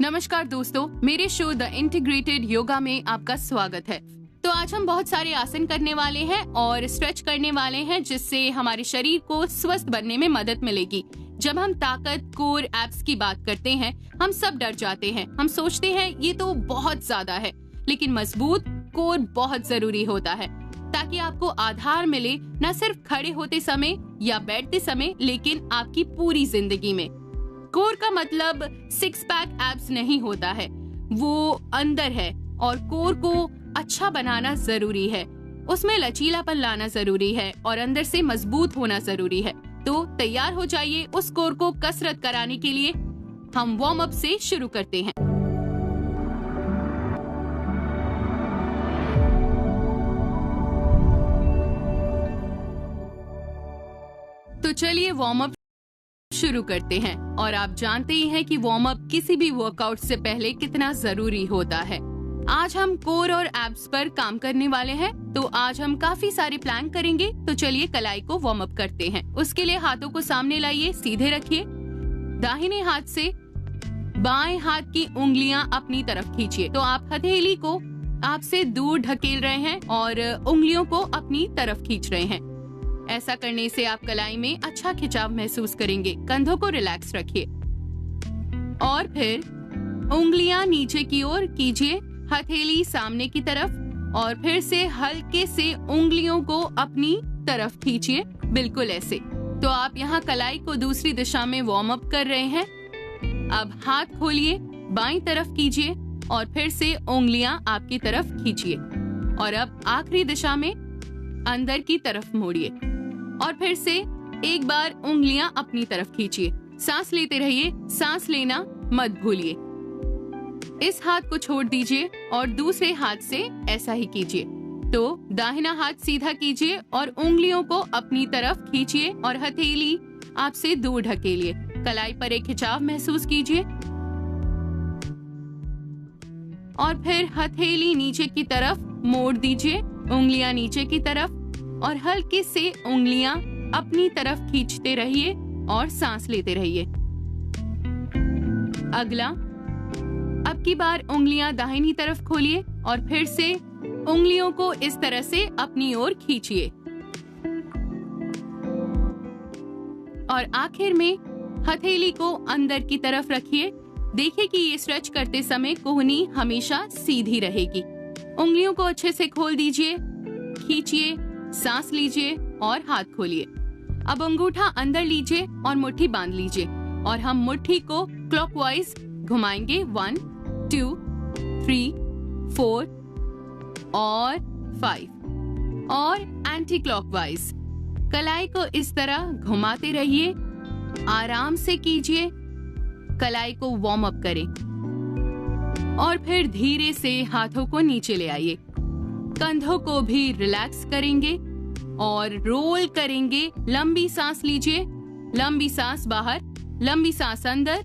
नमस्कार दोस्तों, मेरे शो द इंटीग्रेटेड योगा में आपका स्वागत है। तो आज हम बहुत सारे आसन करने वाले हैं और स्ट्रेच करने वाले हैं, जिससे हमारे शरीर को स्वस्थ बनने में मदद मिलेगी। जब हम ताकत, कोर, एब्स की बात करते हैं, हम सब डर जाते हैं। हम सोचते हैं ये तो बहुत ज्यादा है, लेकिन मजबूत कोर बहुत जरूरी होता है ताकि आपको आधार मिले, न सिर्फ खड़े होते समय या बैठते समय, लेकिन आपकी पूरी जिंदगी में। कोर का मतलब सिक्स पैक एब्स नहीं होता है, वो अंदर है और कोर को अच्छा बनाना जरूरी है। उसमें लचीलापन लाना जरूरी है और अंदर से मजबूत होना जरूरी है। तो तैयार हो जाइए उस कोर को कसरत कराने के लिए। हम वार्म अप से शुरू करते हैं। तो चलिए वार्म अप शुरू करते हैं। और आप जानते ही हैं कि वार्म अप किसी भी वर्कआउट से पहले कितना जरूरी होता है। आज हम कोर और एब्स पर काम करने वाले हैं, तो आज हम काफी सारे प्लान करेंगे। तो चलिए कलाई को वार्म अप करते हैं। उसके लिए हाथों को सामने लाइए, सीधे रखिए। दाहिने हाथ से बाएं हाथ की उंगलियां अपनी तरफ खींचिए। तो आप हथेली को आपसे दूर ढकेल रहे हैं और उंगलियों को अपनी तरफ खींच रहे हैं। ऐसा करने से आप कलाई में अच्छा खिंचाव महसूस करेंगे। कंधों को रिलैक्स रखिए और फिर उंगलियां नीचे की ओर कीजिए, हथेली सामने की तरफ, और फिर से हल्के से उंगलियों को अपनी तरफ खींचिए, बिल्कुल ऐसे। तो आप यहाँ कलाई को दूसरी दिशा में वार्म अप कर रहे हैं। अब हाथ खोलिए, बाईं तरफ कीजिए और फिर से उंगलियां आपकी तरफ खींचिए, और अब आखिरी दिशा में अंदर की तरफ मोड़िए और फिर से एक बार उंगलियां अपनी तरफ खींचिए। सांस लेते रहिए, सांस लेना मत भूलिए। इस हाथ को छोड़ दीजिए और दूसरे हाथ से ऐसा ही कीजिए। तो दाहिना हाथ सीधा कीजिए और उंगलियों को अपनी तरफ खींचिए और हथेली आपसे दूर ढकेलिए। कलाई पर एक खिंचाव महसूस कीजिए और फिर हथेली नीचे की तरफ मोड़ दीजिए, उंगलियां नीचे की तरफ, और हल्के से उंगलियां अपनी तरफ खींचते रहिए और सांस लेते रहिए। अगला, अब की बार उंगलियां दाहिनी तरफ खोलिए और फिर से उंगलियों को इस तरह से अपनी ओर खींचिए। और आखिर में हथेली को अंदर की तरफ रखिए। देखिए कि ये स्ट्रेच करते समय कोहनी हमेशा सीधी रहेगी। उंगलियों को अच्छे से खोल दीजिए, खींचिए, सांस लीजिए और हाथ खोलिए। अब अंगूठा अंदर लीजिए और मुट्ठी बांध लीजिए, और हम मुट्ठी को क्लॉकवाइज घुमाएंगे। 1, 2, 3, 4 और 5, और एंटी क्लॉकवाइज। कलाई को इस तरह घुमाते रहिए, आराम से कीजिए। कलाई को वार्म अप करें और फिर धीरे से हाथों को नीचे ले आइए। कंधों को भी रिलैक्स करेंगे और रोल करेंगे। लंबी सांस लीजिए, लंबी सांस बाहर, लंबी सांस अंदर,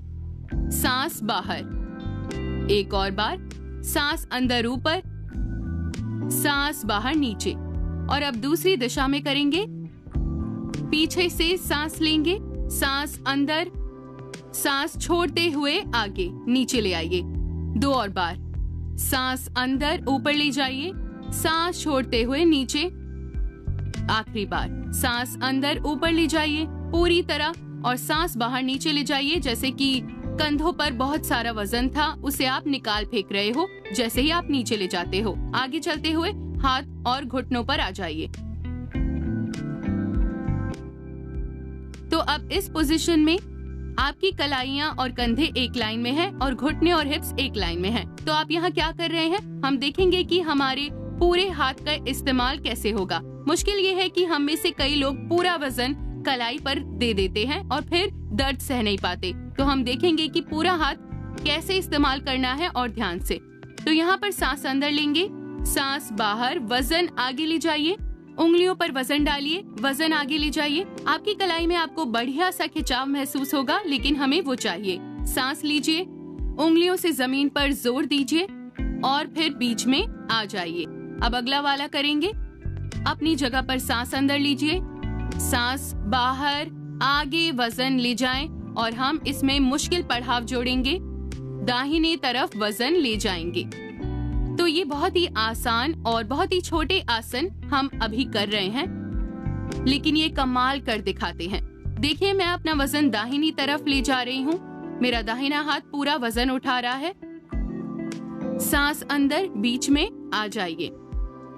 सांस बाहर। एक और बार, सांस अंदर ऊपर, सांस बाहर नीचे। और अब दूसरी दिशा में करेंगे। पीछे से सांस लेंगे, सांस अंदर, सांस छोड़ते हुए आगे नीचे ले आइए। 2 और बार, सांस अंदर ऊपर ले जाइए, सांस छोड़ते हुए नीचे। आखिरी बार, सांस अंदर ऊपर ले जाइए पूरी तरह, और सांस बाहर नीचे ले जाइए। जैसे कि कंधों पर बहुत सारा वजन था, उसे आप निकाल फेंक रहे हो। जैसे ही आप नीचे ले जाते हो, आगे चलते हुए हाथ और घुटनों पर आ जाइए। तो अब इस पोजीशन में आपकी कलाइयां और कंधे एक लाइन में हैं और घुटने और हिप्स एक लाइन में हैं। तो आप यहाँ क्या कर रहे हैं, हम देखेंगे कि हमारे पूरे हाथ का इस्तेमाल कैसे होगा। मुश्किल ये है कि हम में से कई लोग पूरा वजन कलाई पर दे देते हैं और फिर दर्द सह नहीं पाते। तो हम देखेंगे कि पूरा हाथ कैसे इस्तेमाल करना है, और ध्यान से। तो यहाँ पर सांस अंदर लेंगे, सांस बाहर, वजन आगे ले जाइए, उंगलियों पर वजन डालिए, वजन आगे ले जाइए। आपकी कलाई में आपको बढ़िया सा खिंचाव महसूस होगा, लेकिन हमें वो चाहिए। सांस लीजिए, उंगलियों से जमीन पर जोर दीजिए और फिर बीच में आ जाइए। अब अगला वाला करेंगे। अपनी जगह पर सांस अंदर लीजिए, सांस बाहर, आगे वजन ले जाएं, और हम इसमें मुश्किल पड़ाव जोड़ेंगे। दाहिने तरफ वजन ले जाएंगे। तो ये बहुत ही आसान और बहुत ही छोटे आसन हम अभी कर रहे हैं, लेकिन ये कमाल कर दिखाते हैं। देखिए, मैं अपना वजन दाहिनी तरफ ले जा रही हूँ। मेरा दाहिना हाथ पूरा वजन उठा रहा है। सांस अंदर बीच में आ जाइए।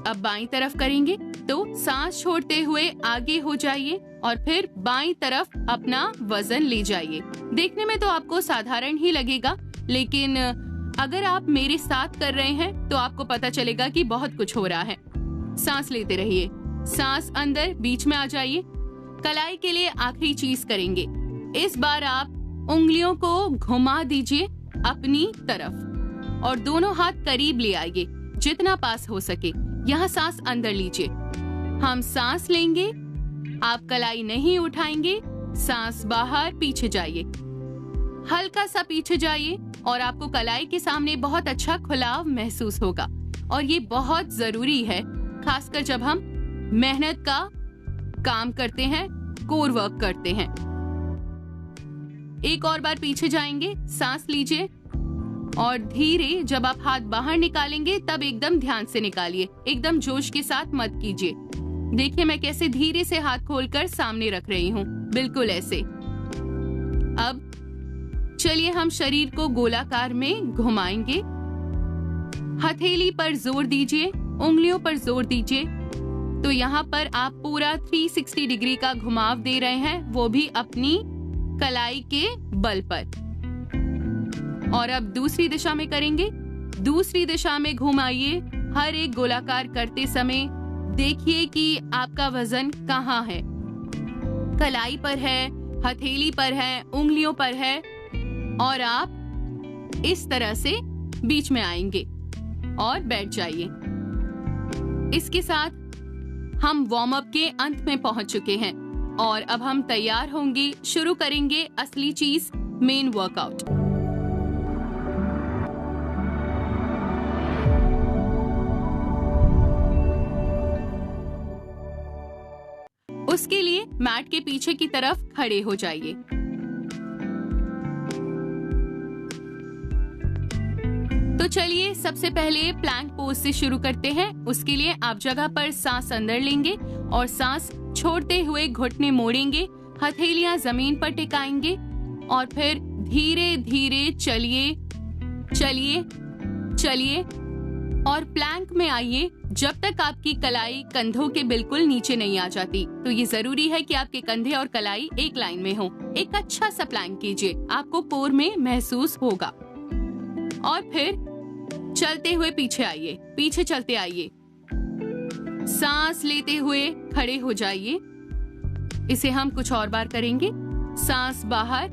अब बाईं तरफ करेंगे तो सांस छोड़ते हुए आगे हो जाइए और फिर बाईं तरफ अपना वजन ले जाइए। देखने में तो आपको साधारण ही लगेगा, लेकिन अगर आप मेरे साथ कर रहे हैं तो आपको पता चलेगा कि बहुत कुछ हो रहा है। सांस लेते रहिए, सांस अंदर बीच में आ जाइए। कलाई के लिए आखिरी चीज करेंगे। इस बार आप उंगलियों को घुमा दीजिए अपनी तरफ और दोनों हाथ करीब ले आइए, जितना पास हो सके। यहाँ सांस अंदर लीजिए। हम सांस लेंगे, आप कलाई नहीं उठाएंगे। सांस बाहर, पीछे जाइए, हल्का सा पीछे जाइए और आपको कलाई के सामने बहुत अच्छा खुलाव महसूस होगा। और ये बहुत जरूरी है, खासकर जब हम मेहनत का काम करते हैं, कोर वर्क करते हैं। एक और बार पीछे जाएंगे, सांस लीजिए और धीरे जब आप हाथ बाहर निकालेंगे तब एकदम ध्यान से निकालिए, एकदम जोश के साथ मत कीजिए। देखिए मैं कैसे धीरे से हाथ खोलकर सामने रख रही हूँ, बिल्कुल ऐसे। अब चलिए हम शरीर को गोलाकार में घुमाएंगे। हथेली पर जोर दीजिए, उंगलियों पर जोर दीजिए। तो यहाँ पर आप पूरा 360 डिग्री का घुमाव दे रहे हैं, वो भी अपनी कलाई के बल पर। और अब दूसरी दिशा में करेंगे। दूसरी दिशा में घुमाइए। हर एक गोलाकार करते समय देखिए कि आपका वजन कहाँ है। कलाई पर है, हथेली पर है, उंगलियों पर है और आप इस तरह से बीच में आएंगे और बैठ जाइए। इसके साथ हम वार्म अप के अंत में पहुंच चुके हैं और अब हम तैयार होंगे, शुरू करेंगे असली चीज, मेन वर्कआउट। उसके लिए मैट के पीछे की तरफ खड़े हो जाइए। तो चलिए सबसे पहले प्लैंक पोज से शुरू करते हैं। उसके लिए आप जगह पर सांस अंदर लेंगे और सांस छोड़ते हुए घुटने मोड़ेंगे, हथेलियां जमीन पर टिकाएंगे और फिर धीरे धीरे चलिए चलिए चलिए और प्लैंक में आइए जब तक आपकी कलाई कंधों के बिल्कुल नीचे नहीं आ जाती। तो ये जरूरी है कि आपके कंधे और कलाई एक लाइन में हो। एक अच्छा सा प्लैंक कीजिए, आपको कोर में महसूस होगा। और फिर चलते हुए पीछे आइए, पीछे चलते आइए। सांस लेते हुए खड़े हो जाइए। इसे हम कुछ और बार करेंगे। सांस बाहर,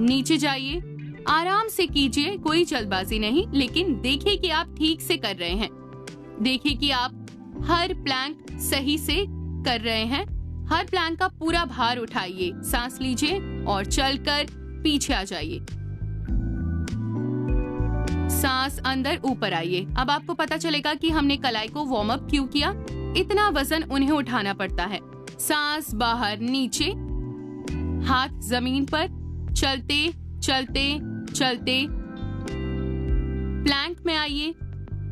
नीचे जाइए। आराम से कीजिए, कोई जल्दबाजी नहीं, लेकिन देखिए कि आप ठीक से कर रहे हैं। देखिए कि आप हर प्लैंक सही से कर रहे हैं। हर प्लैंक का पूरा भार उठाइए। सांस लीजिए और चलकर पीछे आ जाइए। सांस अंदर, ऊपर आइए। अब आपको पता चलेगा कि हमने कलाई को वार्म अप क्यों किया। इतना वजन उन्हें उठाना पड़ता है। सांस बाहर, नीचे, हाथ जमीन पर, चलते चलते चलते प्लैंक में आइए।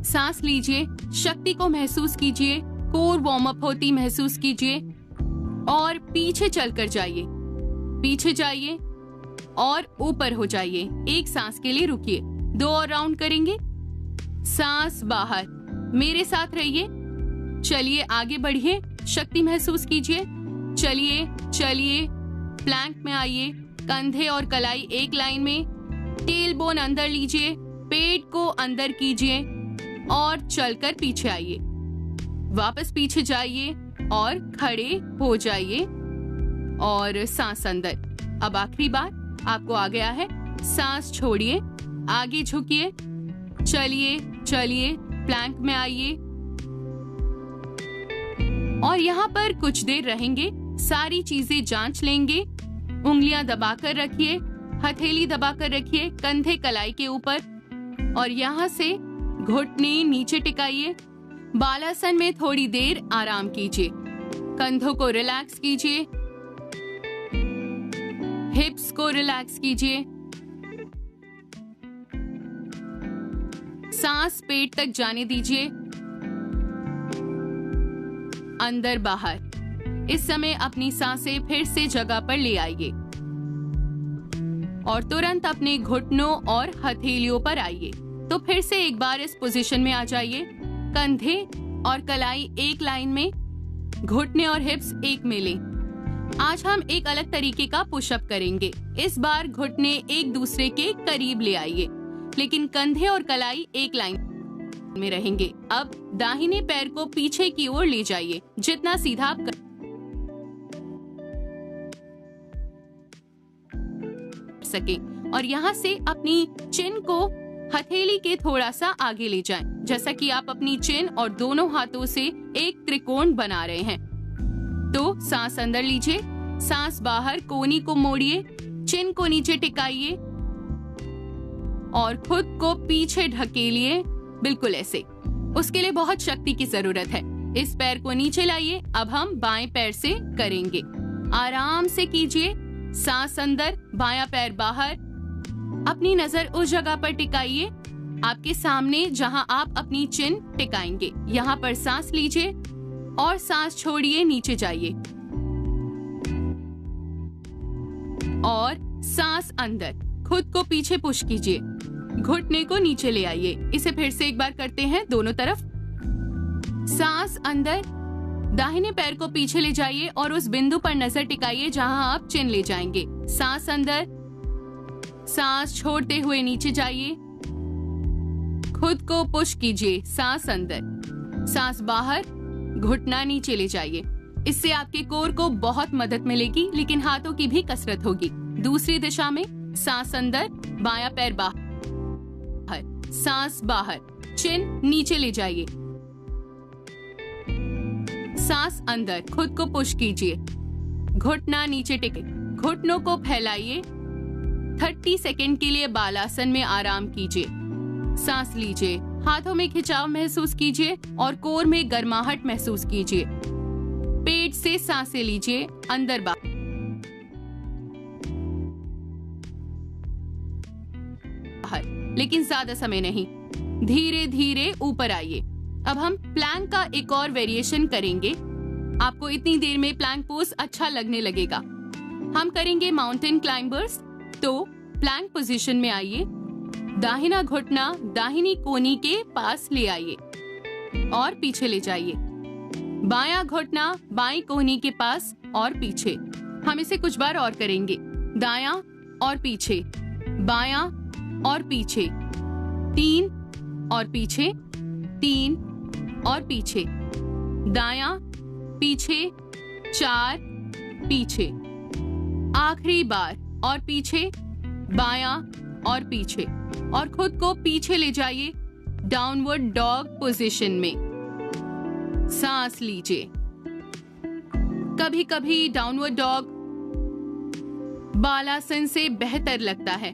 सांस लीजिए, शक्ति को महसूस कीजिए, कोर वार्म अप होती महसूस कीजिए और पीछे चलकर जाइए। पीछे जाइए और ऊपर हो जाइए। एक सांस के लिए रुकिए, 2 और राउंड करेंगे। सांस बाहर, मेरे साथ रहिए। चलिए आगे बढ़िए, शक्ति महसूस कीजिए। चलिए चलिए, प्लैंक में आइए। कंधे और कलाई एक लाइन में, टेल बोन अंदर लीजिए, पेट को अंदर कीजिए और चलकर पीछे आइए। वापस पीछे जाइए और खड़े हो जाइए और सांस अंदर। अब आखिरी बार आपको आ गया है। सांस छोड़िए, आगे झुकिए, चलिए चलिए, प्लैंक में आइए और यहाँ पर कुछ देर रहेंगे। सारी चीजें जांच लेंगे। उंगलियां दबाकर रखिए, हथेली दबाकर रखिए कंधे कलाई के ऊपर और यहाँ से घुटने नीचे टिकाइए। बालासन में थोड़ी देर आराम कीजिए। कंधों को रिलैक्स कीजिए, हिप्स को रिलैक्स कीजिए सांस पेट तक जाने दीजिए, अंदर बाहर। इस समय अपनी सांसें फिर से जगह पर ले आइए और तुरंत अपने घुटनों और हथेलियों पर आइए। तो फिर से एक बार इस पोजीशन में आ जाइए। कंधे और कलाई एक लाइन में, घुटने और हिप्स एक में लें। आज हम एक अलग तरीके का पुशअप करेंगे। इस बार घुटने एक दूसरे के करीब ले आइए, लेकिन कंधे और कलाई एक लाइन में रहेंगे। अब दाहिने पैर को पीछे की ओर ले जाइए, जितना सीधा आप कर सके, और यहाँ से अपनी चिन को हथेली के थोड़ा सा आगे ले जाएं, जैसा कि आप अपनी चिन और दोनों हाथों से एक त्रिकोण बना रहे हैं। तो सांस अंदर लीजिए, सांस बाहर, कोहनी को मोड़िए, चिन को नीचे टिकाइए और खुद को पीछे ढकेलिए, बिल्कुल ऐसे। उसके लिए बहुत शक्ति की जरूरत है। इस पैर को नीचे लाइए। अब हम बाएं पैर से करेंगे। आराम से कीजिए, सांस अंदर, बायां पैर बाहर। अपनी नजर उस जगह पर टिकाइए आपके सामने जहां आप अपनी चिन टिकाएंगे। यहाँ पर सांस लीजिए और सांस छोड़िए, नीचे जाइए और सांस अंदर। खुद को पीछे पुश कीजिए, घुटने को नीचे ले आइए। इसे फिर से एक बार करते हैं, दोनों तरफ। सांस अंदर, दाहिने पैर को पीछे ले जाइए और उस बिंदु पर नजर टिकाइए जहां आप चिन ले जाएंगे। सांस अंदर, सांस छोड़ते हुए नीचे जाइए, खुद को पुश कीजिए, सांस अंदर, सांस बाहर, घुटना नीचे ले जाइए। इससे आपके कोर को बहुत मदद मिलेगी, लेकिन हाथों की भी कसरत होगी। दूसरी दिशा में सांस अंदर, बायां पैर बाहर, सांस बाहर, चिन नीचे ले जाइए, सांस अंदर, खुद को पुश कीजिए, घुटना नीचे टिके, घुटनों को फैलाइए। 30 सेकंड के लिए बालासन में आराम कीजिए। सांस लीजिए, हाथों में खिंचाव महसूस कीजिए और कोर में गर्माहट महसूस कीजिए। पेट से सांसें लीजिए, अंदर बाहर, लेकिन ज्यादा समय नहीं। धीरे धीरे ऊपर आइए। अब हम प्लैंक का एक और वेरिएशन करेंगे। आपको इतनी देर में प्लैंक पोज अच्छा लगने लगेगा। हम करेंगे माउंटेन क्लाइंबर्स। तो प्लैंक पोजीशन में आइए, दाहिना घुटना दाहिनी कोहनी के पास ले आइए और पीछे ले जाइए। बायां घुटना बाईं कोहनी के पास और पीछे। हम इसे कुछ बार और करेंगे। दायां और पीछे, बायां और पीछे, 3 और पीछे, 3 और पीछे, दायां पीछे, 4 पीछे, आखिरी बार और पीछे, बायां और पीछे, और खुद को पीछे ले जाइए डाउनवर्ड डॉग पोजीशन में। सांस लीजिए। कभी कभी डाउनवर्ड डॉग बालासन से बेहतर लगता है।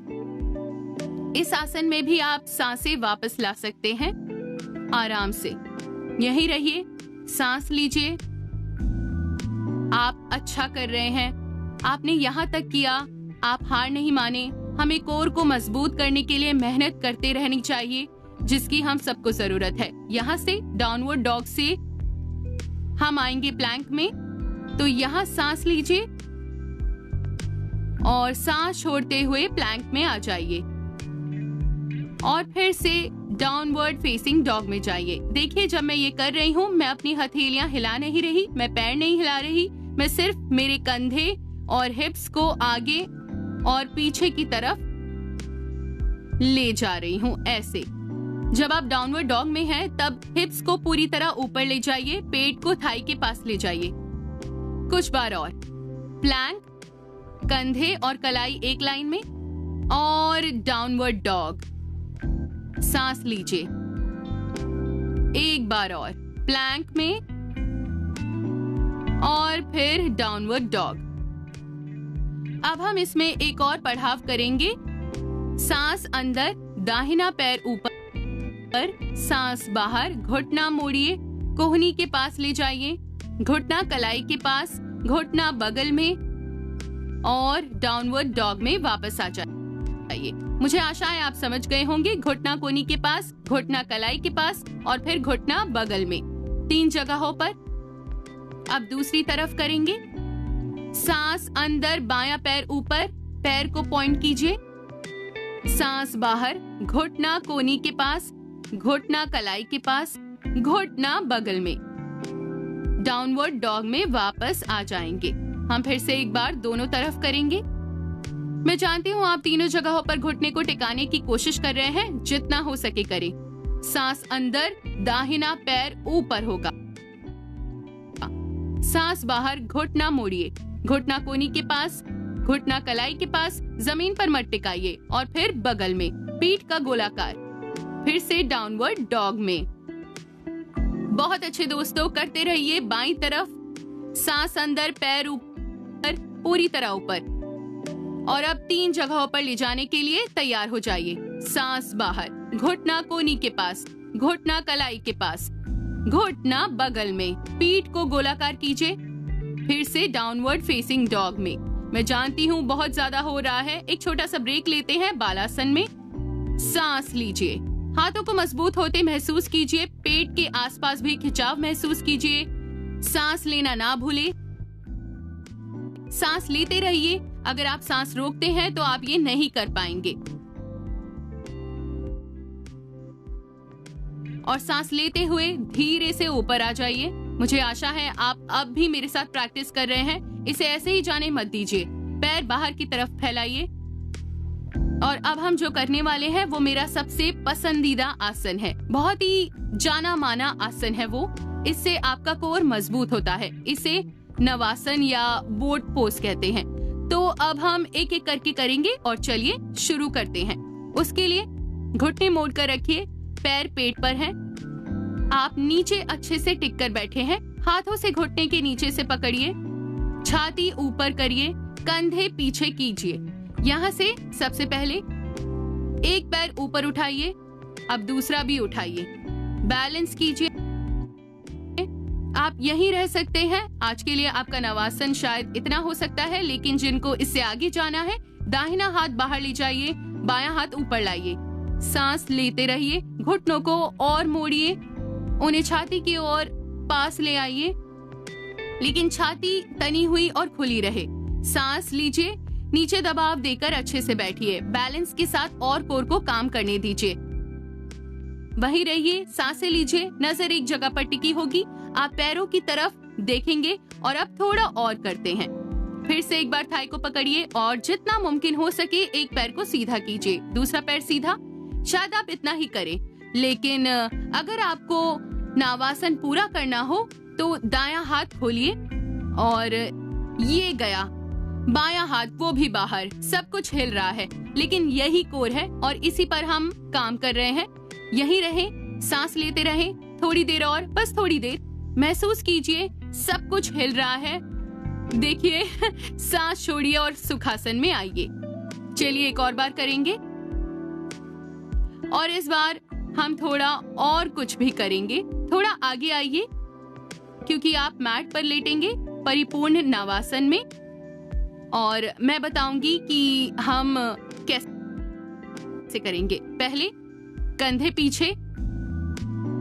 इस आसन में भी आप सांसें वापस ला सकते हैं आराम से। यहीं रहिए, सांस लीजिए। आप अच्छा कर रहे हैं। आपने यहाँ तक किया, आप हार नहीं माने। हमें कोर को मजबूत करने के लिए मेहनत करते रहनी चाहिए, जिसकी हम सबको जरूरत है। यहाँ से डाउनवर्ड डॉग से हम आएंगे प्लैंक में। तो यहाँ सांस लीजिए और सांस छोड़ते हुए प्लैंक में आ जाइए और फिर से डाउनवर्ड फेसिंग डॉग में जाइए। देखिए, जब मैं ये कर रही हूँ, मैं अपनी हथेलियां हिला नहीं रही, मैं पैर नहीं हिला रही, मैं सिर्फ मेरे कंधे और हिप्स को आगे और पीछे की तरफ ले जा रही हूँ, ऐसे। जब आप डाउनवर्ड डॉग में हैं, तब हिप्स को पूरी तरह ऊपर ले जाइए, पेट को थाई के पास ले जाइए। कुछ बार और। प्लैंक, कंधे और कलाई एक लाइन में और डाउनवर्ड डॉग। सांस लीजिए। एक बार और प्लैंक में और फिर डाउनवर्ड डॉग। अब हम इसमें एक और पड़ाव करेंगे। सांस अंदर, दाहिना पैर ऊपर, सांस बाहर, घुटना मोड़िए, कोहनी के पास ले जाइए, घुटना कलाई के पास, घुटना बगल में और डाउनवर्ड डॉग में वापस आ जाए। मुझे आशा है आप समझ गए होंगे। घुटना कोहनी के पास, घुटना कलाई के पास और फिर घुटना बगल में, 3 जगहों पर। अब दूसरी तरफ करेंगे। सांस अंदर, बायां पैर ऊपर, पैर को पॉइंट कीजिए। सांस बाहर, घुटना कोहनी के पास, घुटना कलाई के पास, घुटना बगल में। डाउनवर्ड डॉग में वापस आ जाएंगे। हम फिर से एक बार दोनों तरफ करेंगे। मैं जानती हूँ आप तीनों जगहों पर घुटने को टिकाने की कोशिश कर रहे हैं, जितना हो सके करें। सांस अंदर, दाहिना पैर ऊपर होगा। सांस बाहर, घुटना मोड़िए, घुटना कोहनी के पास, घुटना कलाई के पास, जमीन पर मत टिकाइए और फिर बगल में, पीठ का गोलाकार। फिर से डाउनवर्ड डॉग में। बहुत अच्छे दोस्तों, करते रहिए। बाईं तरफ, सांस अंदर, पैर ऊपर, पूरी तरह ऊपर। और अब 3 जगहों पर ले जाने के लिए तैयार हो जाइए। सांस बाहर, घुटना कोहनी के पास, घुटना कलाई के पास, घुटना बगल में, पीठ को गोलाकार कीजिए। फिर से डाउनवर्ड फेसिंग डॉग में। मैं जानती हूँ बहुत ज्यादा हो रहा है, एक छोटा सा ब्रेक लेते हैं। बालासन में सांस लीजिए, हाथों को मजबूत होते महसूस कीजिए, पेट के आसपास भी खिंचाव महसूस कीजिए। सांस लेना ना भूले, सांस लेते रहिए। अगर आप सांस रोकते हैं तो आप ये नहीं कर पाएंगे। और सांस लेते हुए धीरे से ऊपर आ जाइए। मुझे आशा है आप अब भी मेरे साथ प्रैक्टिस कर रहे हैं। इसे ऐसे ही जाने मत दीजिए। पैर बाहर की तरफ फैलाइए। और अब हम जो करने वाले हैं वो मेरा सबसे पसंदीदा आसन है। बहुत ही जाना माना आसन है वो। इससे आपका कोर मजबूत होता है। इसे नवासन या बोट पोज कहते हैं। तो अब हम एक एक करके करेंगे और चलिए शुरू करते हैं। उसके लिए घुटने मोड़ कर रखिए, पैर पेट पर हैं। आप नीचे अच्छे से टिक कर बैठे हैं। हाथों से घुटने के नीचे से पकड़िए, छाती ऊपर करिए, कंधे पीछे कीजिए। यहाँ से सबसे पहले एक पैर ऊपर उठाइए, अब दूसरा भी उठाइए, बैलेंस कीजिए। आप यहीं रह सकते हैं। आज के लिए आपका नवासन शायद इतना हो सकता है, लेकिन जिनको इससे आगे जाना है, दाहिना हाथ बाहर ले जाइए, बायां हाथ ऊपर लाइए। सांस लेते रहिए, घुटनों को और मोड़िए, उन्हें छाती की ओर पास ले आइए, लेकिन छाती तनी हुई और खुली रहे। सांस लीजिए, नीचे दबाव देकर अच्छे से बैठिए। बैलेंस के साथ और कोर को काम करने दीजिए। वहीं रहिए, सांसें लीजिए, नजर एक जगह पर टिकी होगी। आप पैरों की तरफ देखेंगे और अब थोड़ा और करते हैं। फिर से एक बार थाई को पकड़िए और जितना मुमकिन हो सके एक पैर को सीधा कीजिए, दूसरा पैर सीधा। शायद आप इतना ही करें, लेकिन अगर आपको नावासन पूरा करना हो तो दायां हाथ खोलिए और ये गया, बायां हाथ वो भी बाहर। सब कुछ हिल रहा है, लेकिन यही कोर है और इसी पर हम काम कर रहे हैं। यही रहे, सांस लेते रहे, थोड़ी देर और, बस थोड़ी देर। महसूस कीजिए सब कुछ हिल रहा है। देखिए सांस छोड़िए और सुखासन में आइए। चलिए एक और बार करेंगे और इस बार हम थोड़ा और कुछ भी करेंगे। थोड़ा आगे आइए क्योंकि आप मैट पर लेटेंगे परिपूर्ण नवासन में, और मैं बताऊंगी कि हम कैसे करेंगे। पहले कंधे पीछे,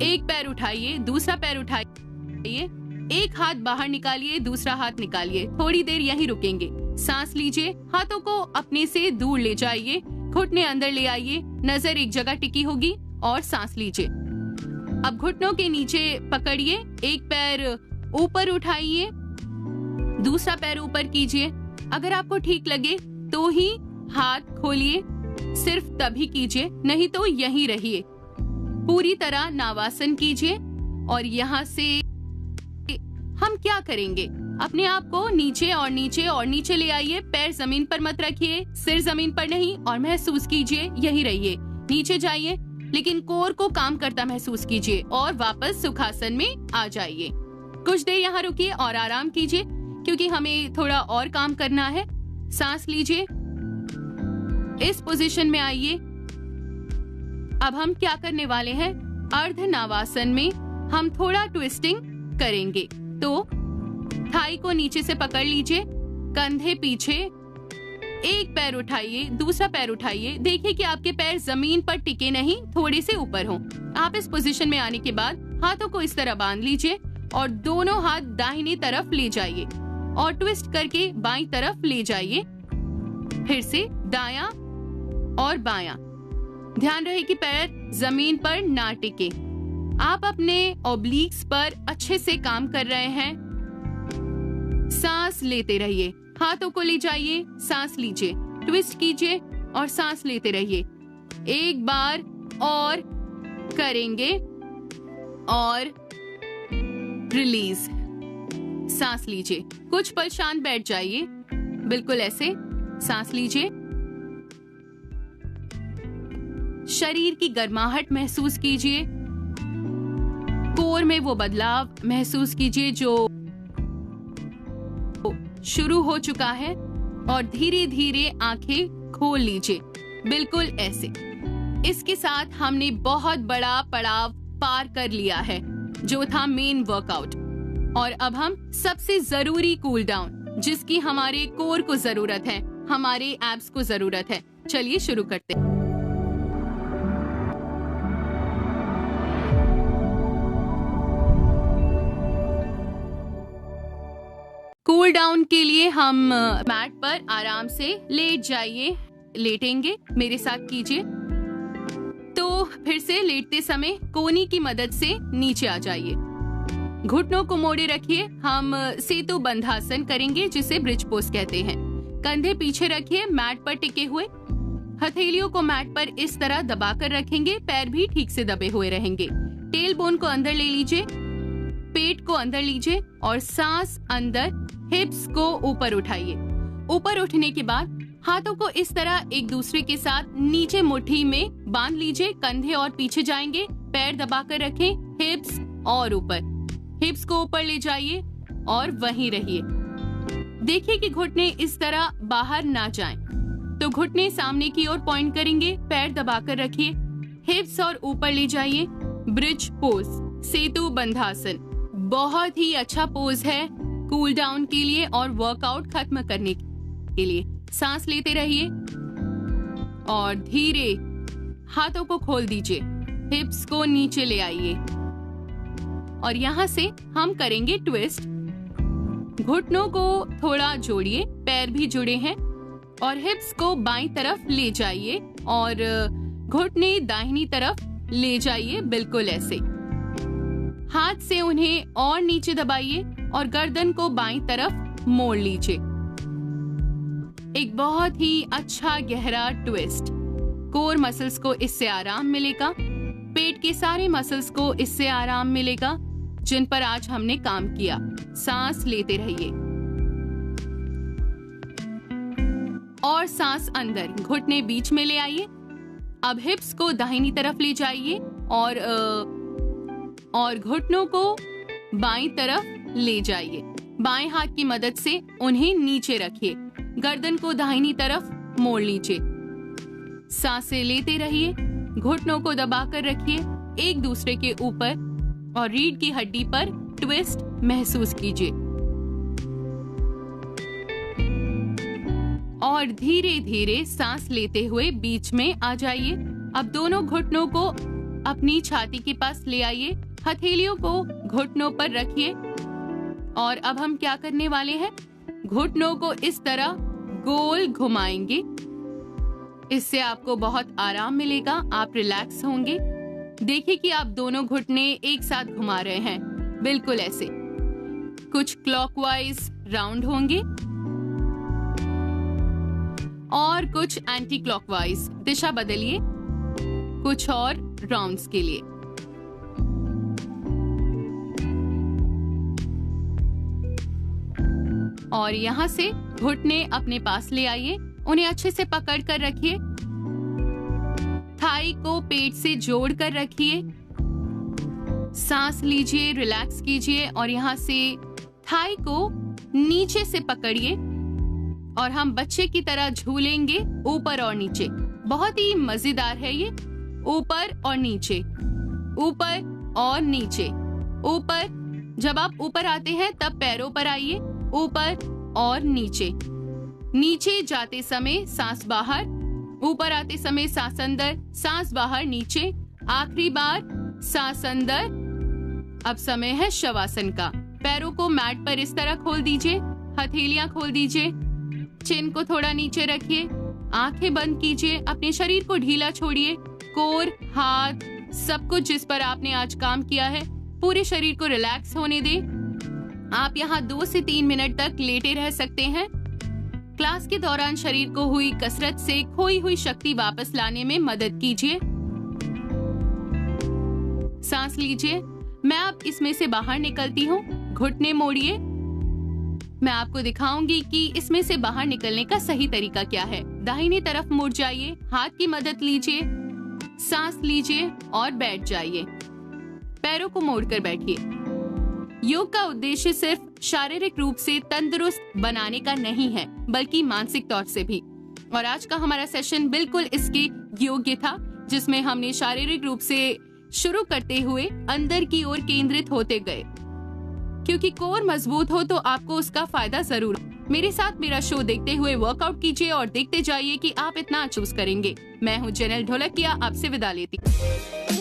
एक पैर उठाइए, दूसरा पैर उठाइए, एक हाथ बाहर निकालिए, दूसरा हाथ निकालिए। थोड़ी देर यहीं रुकेंगे। सांस लीजिए, हाथों को अपने से दूर ले जाइए, घुटने अंदर ले आइए, नजर एक जगह टिकी होगी और सांस लीजिए। अब घुटनों के नीचे पकड़िए, एक पैर ऊपर उठाइए, दूसरा पैर ऊपर कीजिए। अगर आपको ठीक लगे तो ही हाथ खोलिए, सिर्फ तभी कीजिए, नहीं तो यहीं रहिए। पूरी तरह नावासन कीजिए। और यहाँ से हम क्या करेंगे, अपने आप को नीचे और नीचे और नीचे ले आइए। पैर जमीन पर मत रखिए, सिर जमीन पर नहीं, और महसूस कीजिए यहीं रहिए। नीचे जाइए, लेकिन कोर को काम करता महसूस कीजिए और वापस सुखासन में आ जाइए। कुछ देर यहाँ रुकिए और आराम कीजिए क्योंकि हमें थोड़ा और काम करना है। सांस लीजिए, इस पोजीशन में आइए। अब हम क्या करने वाले हैं, अर्ध नावासन में हम थोड़ा ट्विस्टिंग करेंगे। तो थाई को नीचे से पकड़ लीजिए, कंधे पीछे, एक पैर उठाइए, दूसरा पैर उठाइए। देखिए कि आपके पैर जमीन पर टिके नहीं, थोड़े से ऊपर हों। आप इस पोजीशन में आने के बाद हाथों को इस तरह बांध लीजिए और दोनों हाथ दाहिनी तरफ ले जाइए और ट्विस्ट करके बाईं तरफ ले जाइए। फिर से दायां और बायां। ध्यान रहे कि पैर जमीन पर ना टिके। आप अपने ओब्लिक्स पर अच्छे से काम कर रहे हैं। सांस लेते रहिए, हाथों को ले जाइए, सांस लीजिए, ट्विस्ट कीजिए और सांस लेते रहिए। एक बार और करेंगे और रिलीज। सांस लीजिए, कुछ पल शांत बैठ जाइए, बिल्कुल ऐसे। सांस लीजिए, शरीर की गर्माहट महसूस कीजिए, कोर में वो बदलाव महसूस कीजिए जो शुरू हो चुका है और धीरे धीरे आंखें खोल लीजिए, बिल्कुल ऐसे। इसके साथ हमने बहुत बड़ा पड़ाव पार कर लिया है जो था मेन वर्कआउट। और अब हम सबसे जरूरी कूल डाउन, जिसकी हमारे कोर को जरूरत है, हमारे एब्स को जरूरत है। चलिए शुरू करते हैं। कूल डाउन के लिए हम मैट पर आराम से लेट जाइए। लेटेंगे, मेरे साथ कीजिए। तो फिर से लेटते समय कोहनी की मदद से नीचे आ जाइए। घुटनों को मोड़े रखिए। हम सेतु बंधासन करेंगे, जिसे ब्रिज पोज कहते हैं। कंधे पीछे रखिए, मैट पर टिके हुए। हथेलियों को मैट पर इस तरह दबाकर रखेंगे, पैर भी ठीक से दबे हुए रहेंगे। टेल बोन को अंदर ले लीजिए, पेट को अंदर लीजिए और सांस अंदर। हिप्स को ऊपर उठाइए। ऊपर उठने के बाद हाथों को इस तरह एक दूसरे के साथ नीचे मुट्ठी में बांध लीजिए। कंधे और पीछे जाएंगे, पैर दबाकर रखें, हिप्स और ऊपर। हिप्स को ऊपर ले जाइए और वहीं रहिए। देखिए कि घुटने इस तरह बाहर ना जाएं। तो घुटने सामने की ओर पॉइंट करेंगे, पैर दबाकर रखिए, हिप्स और ऊपर ले जाइए। ब्रिज पोज, सेतु बंधासन, बहुत ही अच्छा पोज है कूल डाउन के लिए और वर्कआउट खत्म करने के लिए। सांस लेते रहिए और धीरे हाथों को खोल दीजिए, हिप्स को नीचे ले आइए और यहाँ से हम करेंगे ट्विस्ट। घुटनों को थोड़ा जोड़िए, पैर भी जुड़े हैं और हिप्स को बाईं तरफ ले जाइए और घुटने दाहिनी तरफ ले जाइए, बिल्कुल ऐसे। हाथ से उन्हें और नीचे दबाइए और गर्दन को बाईं तरफ मोड़ लीजिए। एक बहुत ही अच्छा गहरा ट्विस्ट। कोर मसल्स को इससे आराम मिलेगा, पेट के सारे मसल्स को इससे आराम मिलेगा जिन पर आज हमने काम किया। सांस लेते रहिए और सांस अंदर, घुटने बीच में ले आइए। अब हिप्स को दाहिनी तरफ ले जाइए और घुटनों को बाईं तरफ ले जाइए। बाएं हाथ की मदद से उन्हें नीचे रखिए, गर्दन को दाहिनी तरफ मोड़ लीजिए। सांसें लेते रहिए, घुटनों को दबाकर रखिए एक दूसरे के ऊपर और रीढ़ की हड्डी पर ट्विस्ट महसूस कीजिए और धीरे धीरे सांस लेते हुए बीच में आ जाइए। अब दोनों घुटनों को अपनी छाती के पास ले आइए, हथेलियों को घुटनों पर रखिए और अब हम क्या करने वाले हैं, घुटनों को इस तरह गोल घुमाएंगे। इससे आपको बहुत आराम मिलेगा, आप रिलैक्स होंगे। देखिए कि आप दोनों घुटने एक साथ घुमा रहे हैं, बिल्कुल ऐसे। कुछ क्लॉकवाइज राउंड होंगे और कुछ एंटी क्लॉकवाइज। दिशा बदलिए कुछ और राउंड्स के लिए। और यहाँ से घुटने अपने पास ले आइए, उन्हें अच्छे से पकड़ कर रखिए। थाई को पेट से जोड़ कर रखिए। सांस लीजिए, रिलैक्स कीजिए और यहाँ से थाई को नीचे से पकड़िए और हम बच्चे की तरह झूलेंगे ऊपर और नीचे। बहुत ही मजेदार है ये। ऊपर और नीचे, ऊपर और नीचे, ऊपर। जब आप ऊपर आते हैं तब पैरों पर आइए, ऊपर और नीचे, नीचे जाते समय सांस बाहर, ऊपर आते समय सांस अंदर, सांस बाहर, नीचे, आखिरी बार सांस अंदर। अब समय है शवासन का। पैरों को मैट पर इस तरह खोल दीजिए, हथेलियां खोल दीजिए, चिन को थोड़ा नीचे रखिए, आंखें बंद कीजिए, अपने शरीर को ढीला छोड़िए। कोर, हाथ, सब कुछ जिस पर आपने आज काम किया है, पूरे शरीर को रिलैक्स होने दें। आप यहाँ 2 से 3 मिनट तक लेटे रह सकते हैं। क्लास के दौरान शरीर को हुई कसरत से खोई हुई शक्ति वापस लाने में मदद कीजिए। सांस लीजिए। मैं अब इसमें से बाहर निकलती हूँ। घुटने मोड़िए। मैं आपको दिखाऊंगी कि इसमें से बाहर निकलने का सही तरीका क्या है। दाहिनी तरफ मुड़ जाइए, हाथ की मदद लीजिए, सांस लीजिए और बैठ जाइए। पैरों को मोड़कर बैठिए। योग का उद्देश्य सिर्फ शारीरिक रूप से तंदुरुस्त बनाने का नहीं है, बल्कि मानसिक तौर से भी। और आज का हमारा सेशन बिल्कुल इसके योग्य था, जिसमें हमने शारीरिक रूप से शुरू करते हुए अंदर की ओर केंद्रित होते गए, क्योंकि कोर मजबूत हो तो आपको उसका फायदा जरूर। मेरे साथ मेरा शो देखते हुए वर्कआउट कीजिए और देखते जाइए कि आप इतना चूज करेंगे। मैं हूँ जनरल ढोलकिया, आपसे विदा लेती हूँ।